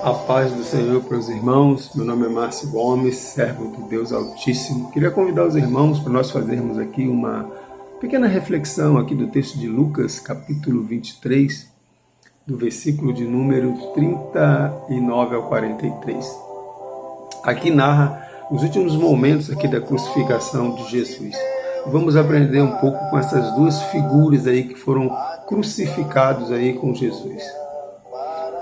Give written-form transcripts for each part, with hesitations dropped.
A paz do Senhor para os irmãos. Meu nome é Márcio Gomes, servo de Deus Altíssimo. Queria convidar os irmãos para nós fazermos aqui uma pequena reflexão aqui do texto de Lucas, capítulo 23, do versículo de número 39 ao 43. Aqui narra os últimos momentos aqui da crucificação de Jesus. Vamos aprender um pouco com essas duas figuras aí que foram crucificados aí com Jesus.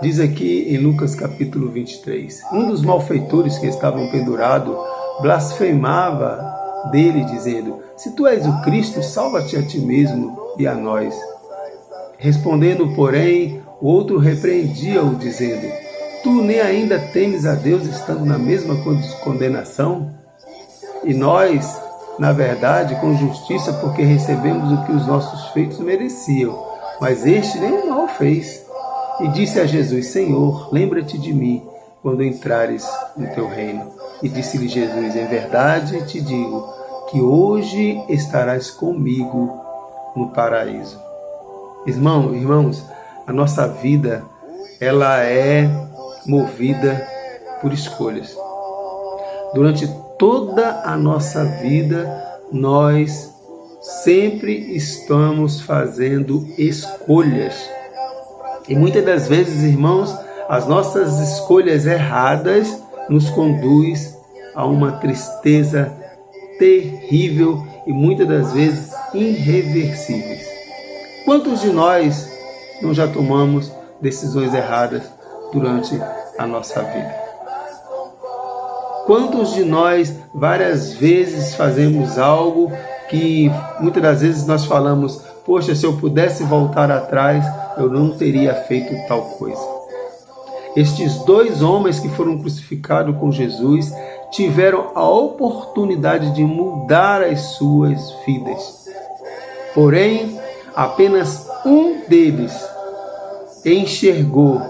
Diz aqui em Lucas capítulo 23, um dos malfeitores que estavam pendurados blasfemava dele, dizendo: se tu és o Cristo, salva-te a ti mesmo e a nós. Respondendo, porém, o outro repreendia-o, dizendo: tu nem ainda temes a Deus, estando na mesma condenação? E nós, na verdade, com justiça, porque recebemos o que os nossos feitos mereciam, mas este nem mal fez. E disse a Jesus: Senhor, lembra-te de mim quando entrares no teu reino. E disse-lhe Jesus: em verdade te digo que hoje estarás comigo no paraíso. Irmãos, a nossa vida, ela é movida por escolhas. Durante toda a nossa vida, nós sempre estamos fazendo escolhas. E muitas das vezes, irmãos, as nossas escolhas erradas nos conduz a uma tristeza terrível e muitas das vezes irreversíveis. Quantos de nós não já tomamos decisões erradas durante a nossa vida? Quantos de nós várias vezes fazemos algo que muitas das vezes nós falamos: poxa, se eu pudesse voltar atrás, eu não teria feito tal coisa. Estes dois homens que foram crucificados com Jesus tiveram a oportunidade de mudar as suas vidas. Porém, apenas um deles enxergou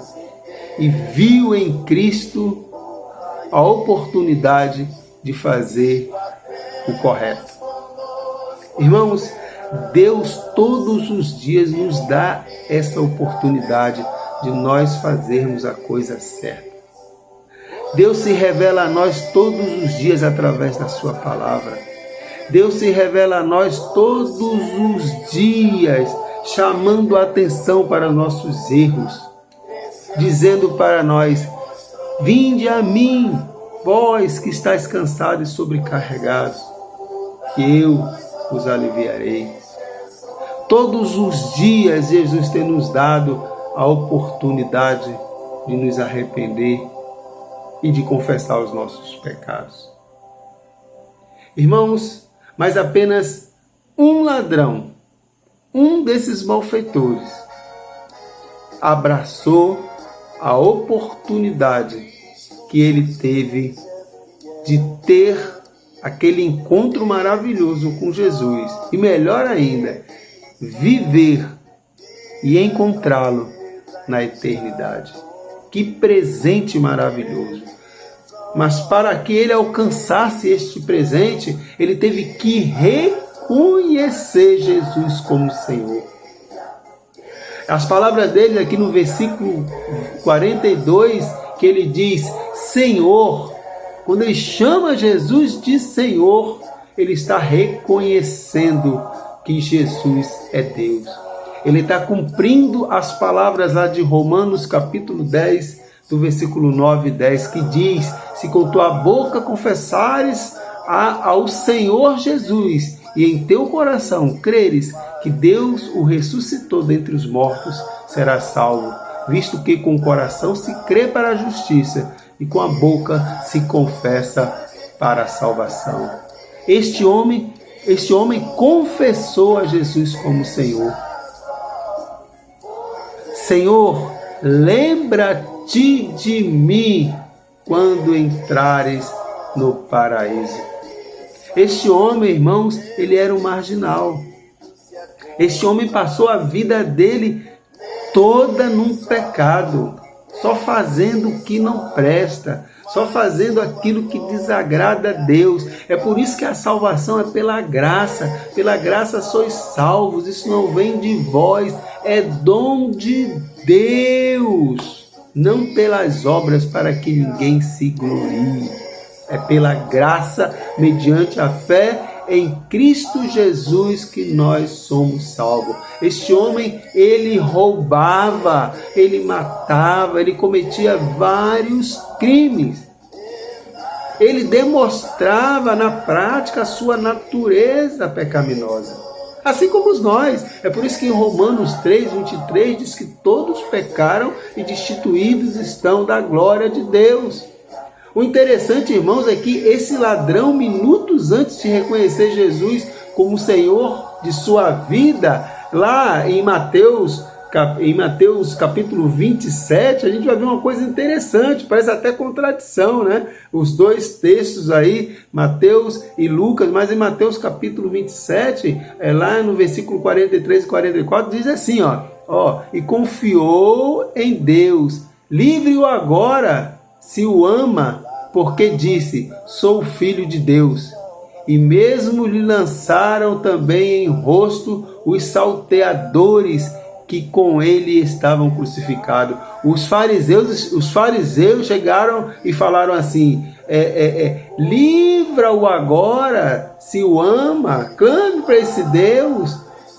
e viu em Cristo a oportunidade de fazer o correto. Irmãos, Deus todos os dias nos dá essa oportunidade de nós fazermos a coisa certa. Deus se revela a nós todos os dias através da sua palavra. Deus se revela a nós todos os dias, chamando a atenção para nossos erros, dizendo para nós: vinde a mim, vós que estáis cansados e sobrecarregados, que eu os aliviarei. Todos os dias Jesus tem nos dado a oportunidade de nos arrepender e de confessar os nossos pecados. Irmãos, mas apenas um ladrão, um desses malfeitores, abraçou a oportunidade que ele teve de ter aquele encontro maravilhoso com Jesus. E melhor ainda, viver e encontrá-lo na eternidade. Que presente maravilhoso! Mas para que ele alcançasse este presente, ele teve que reconhecer Jesus como Senhor. As palavras dele aqui no versículo 42, que ele diz: Senhor. Quando ele chama Jesus de Senhor, ele está reconhecendo que Jesus é Deus. Ele está cumprindo as palavras lá de Romanos capítulo 10, do versículo 9 e 10, que diz: se com tua boca confessares ao Senhor Jesus e em teu coração creres que Deus o ressuscitou dentre os mortos, serás salvo, visto que com o coração se crê para a justiça e com a boca se confessa para a salvação. Este homem confessou a Jesus como Senhor. Senhor, lembra-te de mim quando entrares no paraíso. Este homem, irmãos, ele era um marginal. Este homem passou a vida dele toda num pecado, só fazendo o que não presta, só fazendo aquilo que desagrada a Deus. É por isso que a salvação é pela graça sois salvos, isso não vem de vós, é dom de Deus. não pelas obras para que ninguém se glorie. É pela graça, mediante a fé em Cristo Jesus que nós somos salvos. Este homem, ele roubava, ele matava, ele cometia vários crimes. Ele demonstrava na prática a sua natureza pecaminosa. Assim como nós. É por isso que em Romanos 3:23 diz que todos pecaram e destituídos estão da glória de Deus. O interessante, irmãos, é que esse ladrão, minutos antes de reconhecer Jesus como Senhor de sua vida, lá em Mateus capítulo 27, a gente vai ver uma coisa interessante, parece até contradição, né? Os dois textos aí, Mateus e Lucas, mas em Mateus capítulo 27, lá no versículo 43 e 44, diz assim, e confiou em Deus, livre-o agora, se o ama, porque disse, sou filho de Deus. E mesmo lhe lançaram também em rosto os salteadores que com ele estavam crucificados. Os fariseus chegaram e falaram assim, livra-o agora, se o ama, clame para esse Deus,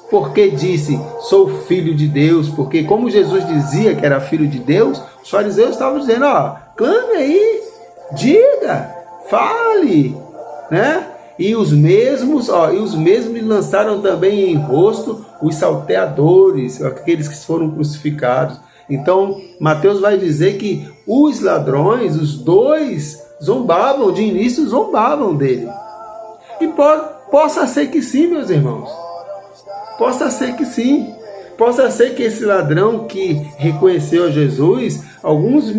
porque disse, sou filho de Deus, porque como Jesus dizia que era filho de Deus, os fariseus estavam dizendo, clame aí, diga, fale, né? E os mesmos lhe lançaram também em rosto os salteadores, aqueles que foram crucificados. Então, Mateus vai dizer que os ladrões, os dois, de início zombavam dele. E possa ser que sim, meus irmãos. Possa ser que sim. Possa ser que esse ladrão que reconheceu a Jesus, alguns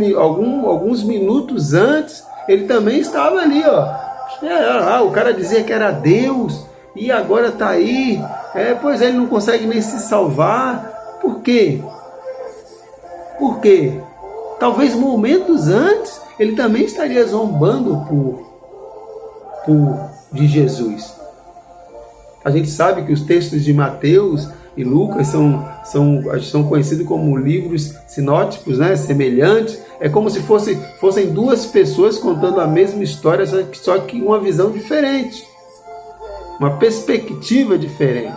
minutos antes, ele também estava ali, o cara dizia que era Deus, e agora está aí, pois ele não consegue nem se salvar. Por quê? Por quê? Talvez momentos antes, ele também estaria zombando de Jesus. A gente sabe que os textos de Mateus e Lucas são conhecidos como livros sinóticos, né? Semelhantes. É como se fossem duas pessoas contando a mesma história, só que uma visão diferente, uma perspectiva diferente.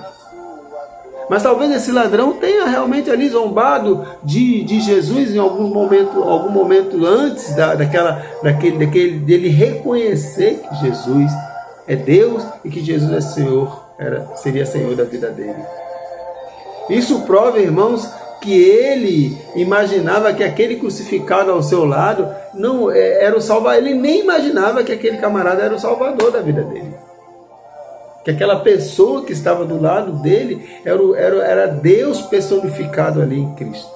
Mas talvez esse ladrão tenha realmente ali zombado de Jesus em algum momento antes dele reconhecer que Jesus é Deus e que Jesus é Senhor, seria Senhor da vida dele. Isso prova, irmãos, que ele imaginava que aquele crucificado ao seu lado não era o Salvador. Ele nem imaginava que aquele camarada era o Salvador da vida dele. Que aquela pessoa que estava do lado dele era Deus personificado ali em Cristo.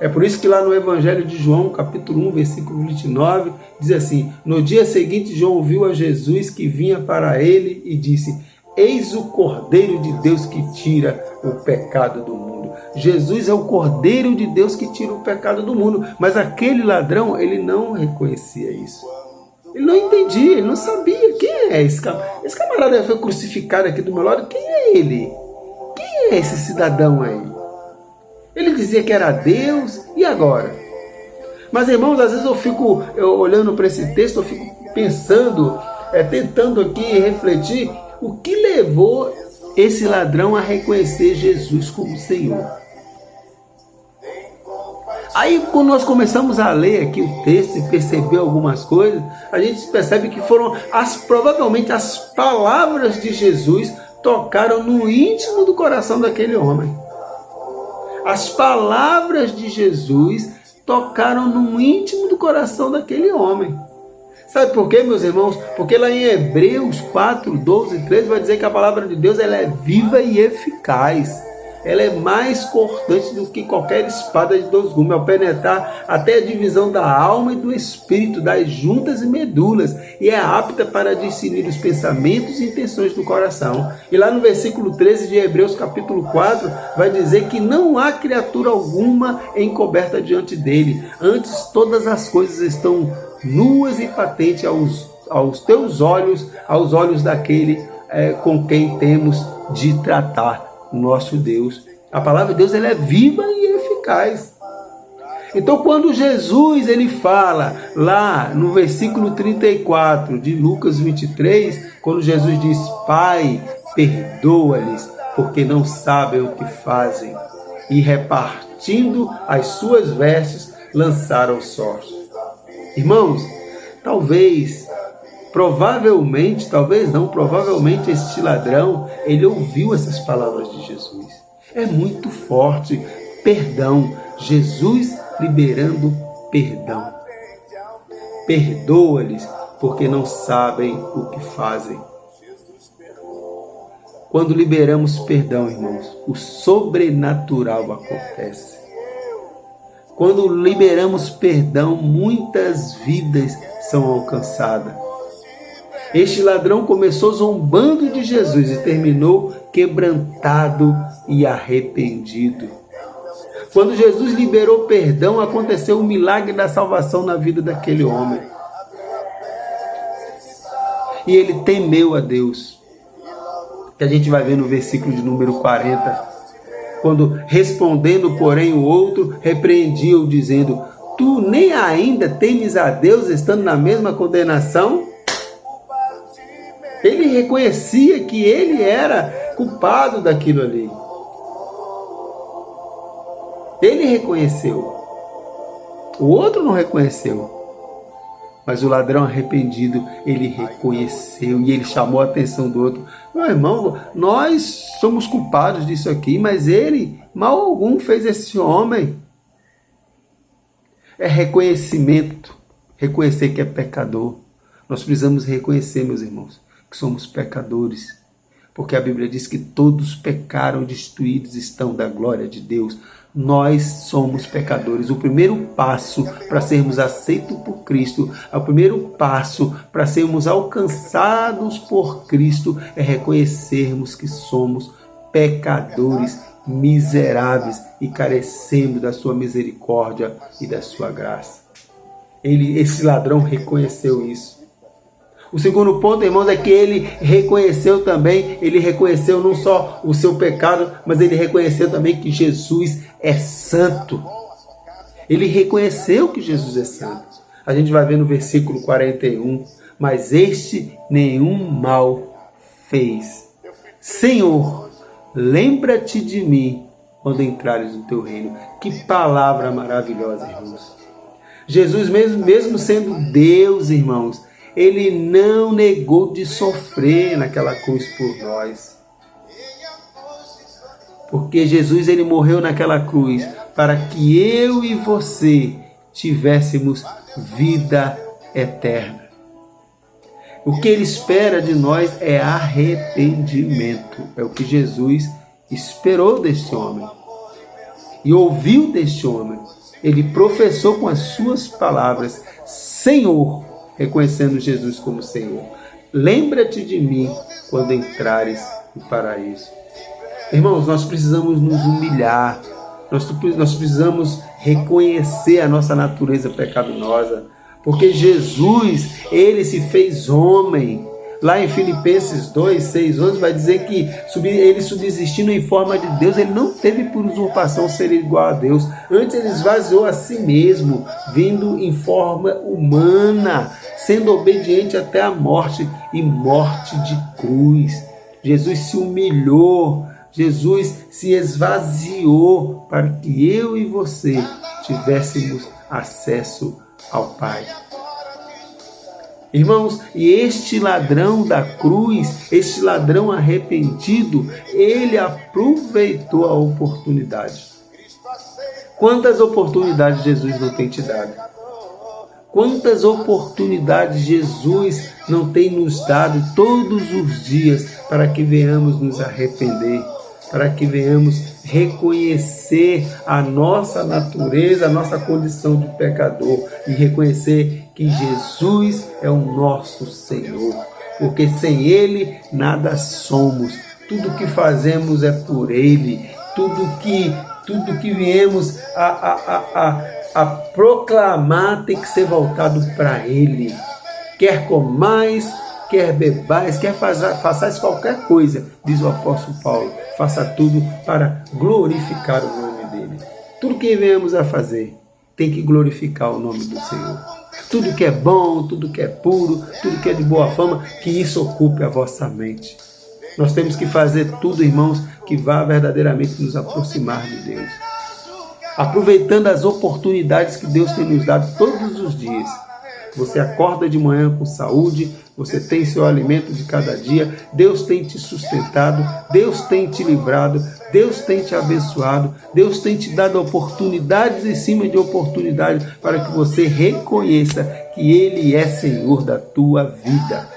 É por isso que lá no Evangelho de João, capítulo 1, versículo 29, diz assim, no dia seguinte João viu a Jesus que vinha para ele e disse, eis o Cordeiro de Deus que tira o pecado do mundo. Jesus é o Cordeiro de Deus que tira o pecado do mundo. Mas aquele ladrão, ele não reconhecia isso. Ele não entendia, ele não sabia quem é esse camarada. Esse camarada foi crucificado aqui do meu lado. Quem é ele? Quem é esse cidadão aí? Ele dizia que era Deus, e agora? Mas, irmãos, às vezes eu fico olhando para esse texto, eu fico pensando, tentando aqui refletir, o que levou esse ladrão a reconhecer Jesus como Senhor. Aí, quando nós começamos a ler aqui o texto e perceber algumas coisas, a gente percebe que provavelmente as palavras de Jesus tocaram no íntimo do coração daquele homem. As palavras de Jesus tocaram no íntimo do coração daquele homem. Sabe por quê, meus irmãos? Porque lá em Hebreus 4, 12 e 13 vai dizer que a palavra de Deus ela é viva e eficaz. Ela é mais cortante do que qualquer espada de dois gumes, ao penetrar até a divisão da alma e do espírito, das juntas e medulas, e é apta para discernir os pensamentos e intenções do coração. E lá no versículo 13 de Hebreus capítulo 4, vai dizer que não há criatura alguma encoberta diante dele, antes todas as coisas estão nuas e patentes aos teus olhos, aos olhos daquele com quem temos de tratar, nosso Deus. A palavra de Deus ela é viva e eficaz. Então, quando Jesus ele fala lá no versículo 34 de Lucas 23, quando Jesus diz: Pai, perdoa-lhes, porque não sabem o que fazem, e repartindo as suas vestes, lançaram os sortes. Irmãos, provavelmente este ladrão, ele ouviu essas palavras de Jesus. É muito forte. Perdão. Jesus liberando perdão. Perdoa-lhes, porque não sabem o que fazem. Quando liberamos perdão, irmãos, o sobrenatural acontece. Quando liberamos perdão, muitas vidas são alcançadas. Este ladrão começou zombando de Jesus e terminou quebrantado e arrependido. Quando Jesus liberou perdão, aconteceu o milagre da salvação na vida daquele homem. E ele temeu a Deus. Que a gente vai ver no versículo de número 40. Quando respondendo, porém, o outro repreendia-o, dizendo: Tu nem ainda temes a Deus, estando na mesma condenação? Ele reconhecia que ele era culpado daquilo ali. Ele reconheceu. O outro não reconheceu. Mas o ladrão arrependido, ele reconheceu e ele chamou a atenção do outro. Meu irmão, nós somos culpados disso aqui, mas ele, mal algum, fez esse homem. É reconhecimento. Reconhecer que é pecador. Nós precisamos reconhecer, meus irmãos, que somos pecadores. Porque a Bíblia diz que todos pecaram, destruídos estão da glória de Deus. Nós somos pecadores. O primeiro passo para sermos aceitos por Cristo, o primeiro passo para sermos alcançados por Cristo é reconhecermos que somos pecadores, miseráveis e carecemos da sua misericórdia e da sua graça. Esse ladrão reconheceu isso. O segundo ponto, irmãos, é que ele reconheceu também, ele reconheceu não só o seu pecado, mas ele reconheceu também que Jesus é santo. Ele reconheceu que Jesus é santo. A gente vai ver no versículo 41, mas este nenhum mal fez. Senhor, lembra-te de mim quando entrares no teu reino. Que palavra maravilhosa, irmãos. Jesus, mesmo sendo Deus, irmãos, ele não negou de sofrer naquela cruz por nós. Porque Jesus ele morreu naquela cruz para que eu e você tivéssemos vida eterna. O que ele espera de nós é arrependimento. É o que Jesus esperou deste homem. E ouviu deste homem. Ele professou com as suas palavras: Senhor, reconhecendo Jesus como Senhor. Lembra-te de mim quando entrares no paraíso. Irmãos, nós precisamos nos humilhar. Nós precisamos reconhecer a nossa natureza pecaminosa. Porque Jesus, ele se fez homem. Lá em Filipenses 2, 6, 11, vai dizer que ele subsistindo em forma de Deus, ele não teve por usurpação ser igual a Deus. Antes ele esvaziou a si mesmo, vindo em forma humana, sendo obediente até a morte e morte de cruz. Jesus se humilhou, Jesus se esvaziou para que eu e você tivéssemos acesso ao Pai. Irmãos, e este ladrão da cruz, este ladrão arrependido, ele aproveitou a oportunidade. Quantas oportunidades Jesus não tem te dado? Quantas oportunidades Jesus não tem nos dado todos os dias para que venhamos nos arrepender, para que venhamos reconhecer a nossa natureza, a nossa condição de pecador e reconhecer que Jesus é o nosso Senhor, porque sem Ele nada somos, tudo que fazemos é por Ele, tudo que viemos a proclamar tem que ser voltado para Ele, quer comais, quer bebais, quer façais qualquer coisa, diz o apóstolo Paulo, faça tudo para glorificar o nome dele. Tudo que viemos a fazer tem que glorificar o nome do Senhor. Tudo que é bom, tudo que é puro, tudo que é de boa fama, que isso ocupe a vossa mente. Nós temos que fazer tudo, irmãos, que vá verdadeiramente nos aproximar de Deus. Aproveitando as oportunidades que Deus tem nos dado todos os dias. Você acorda de manhã com saúde, você tem seu alimento de cada dia, Deus tem te sustentado, Deus tem te livrado, Deus tem te abençoado, Deus tem te dado oportunidades em cima de oportunidades para que você reconheça que Ele é Senhor da tua vida.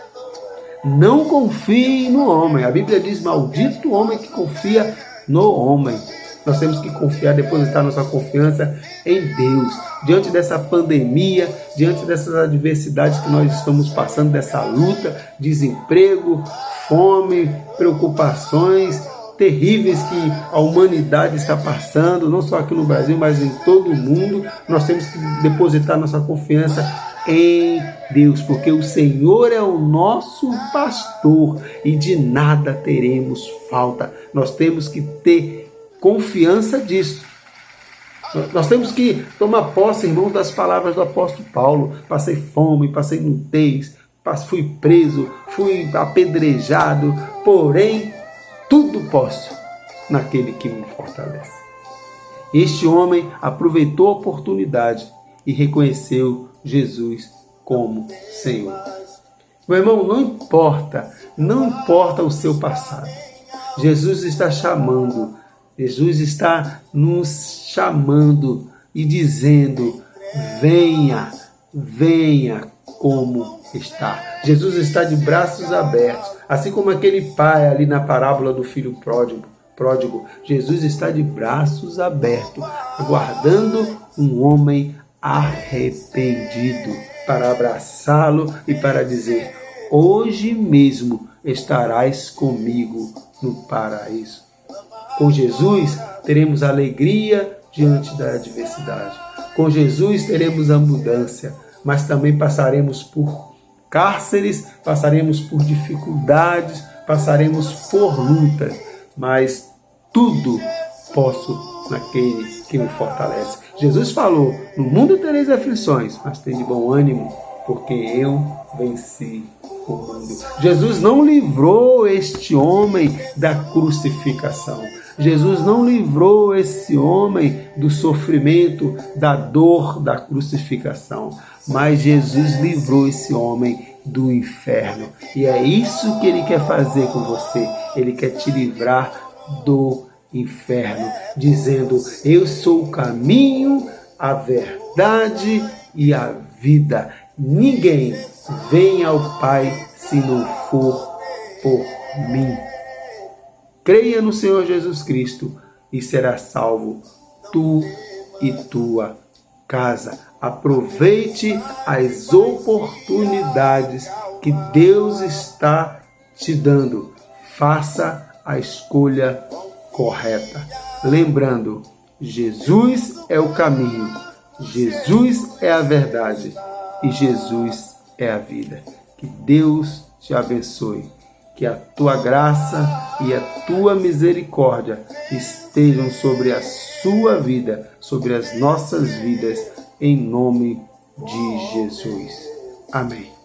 Não confie no homem. A Bíblia diz, maldito o homem que confia no homem. Nós temos que confiar, depositar nossa confiança em Deus. Diante dessa pandemia, diante dessas adversidades que nós estamos passando, dessa luta, desemprego, fome, preocupações terríveis que a humanidade está passando, não só aqui no Brasil, mas em todo o mundo, nós temos que depositar nossa confiança em Deus, porque o Senhor é o nosso pastor e de nada teremos falta. Nós temos que ter confiança disso. Nós temos que tomar posse, irmãos, das palavras do apóstolo Paulo. Passei fome, passei nudez, fui preso, fui apedrejado, porém, tudo posso naquele que me fortalece. Este homem aproveitou a oportunidade e reconheceu Jesus como Senhor. Meu irmão, não importa o seu passado. Jesus está chamando. Jesus está nos chamando e dizendo, venha como está. Jesus está de braços abertos, assim como aquele pai ali na parábola do filho pródigo. Jesus está de braços abertos, aguardando um homem arrependido para abraçá-lo e para dizer, hoje mesmo estarás comigo no paraíso. Com Jesus, teremos alegria diante da adversidade. Com Jesus, teremos abundância, mas também passaremos por cárceres, passaremos por dificuldades, passaremos por lutas, mas tudo posso naquele que me fortalece. Jesus falou, no mundo tereis aflições, mas tem de bom ânimo, porque eu venci o mundo. Jesus não livrou este homem da crucificação. Jesus não livrou esse homem do sofrimento, da dor, da crucificação. Mas Jesus livrou esse homem do inferno. E é isso que Ele quer fazer com você. Ele quer te livrar do inferno, dizendo, eu sou o caminho, a verdade e a vida. Ninguém vem ao Pai se não for por mim. Creia no Senhor Jesus Cristo e será salvo tu e tua casa. Aproveite as oportunidades que Deus está te dando. Faça a escolha correta. Lembrando, Jesus é o caminho, Jesus é a verdade e Jesus é a vida. Que Deus te abençoe. Que a tua graça e a tua misericórdia estejam sobre a sua vida, sobre as nossas vidas, em nome de Jesus. Amém.